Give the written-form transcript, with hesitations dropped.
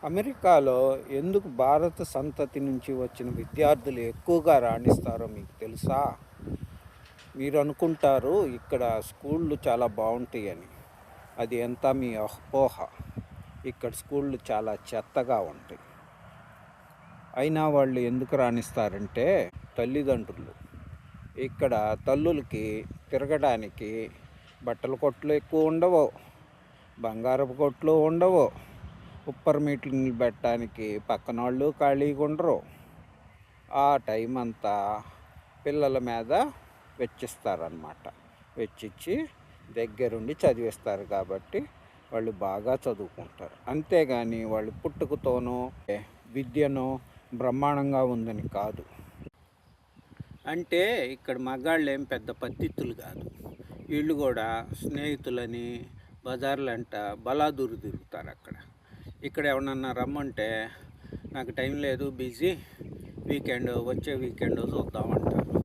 అమెరికాలో ఎందుకు భారత సంతతి నుంచి వచ్చిన విద్యార్థులు ఎక్కువగా రాణిస్తారో మీకు తెలుసా? మీరు అనుకుంటారు ఇక్కడ స్కూళ్ళు చాలా బాగుంటాయని. అది ఎంత మీ అపోహ. ఇక్కడ స్కూళ్ళు చాలా చెత్తగా ఉంటాయి. అయినా వాళ్ళు ఎందుకు రాణిస్తారంటే తల్లిదండ్రులు. ఇక్కడ తల్లులకి తిరగడానికి బట్టల కొట్లు ఎక్కువ ఉండవు, బంగారపు కొట్లు ఉండవు, ఉప్పర్ మీటింగ్లు పెట్టడానికి పక్కన వాళ్ళు ఖాళీగా ఉండరు. ఆ టైం అంతా పిల్లల మీద వెచ్చిస్తారన్నమాట. వెచ్చిచ్చి దగ్గరుండి చదివిస్తారు కాబట్టి వాళ్ళు బాగా చదువుకుంటారు. అంతేగాని వాళ్ళు పుట్టుకతోనో విద్యను బ్రహ్మాండంగా ఉందని కాదు. అంటే ఇక్కడ మగాళ్ళు ఏం పెద్ద పత్తిత్తులు కాదు. వీళ్ళు కూడా స్నేహితులని బజార్లంట బలాదూరు తిరుగుతారు. ఇక్కడ ఎవరన్నా రమ్మంటే నాకు టైం లేదు, బిజీ, వచ్చే వీకెండ్ చూద్దామంటారు.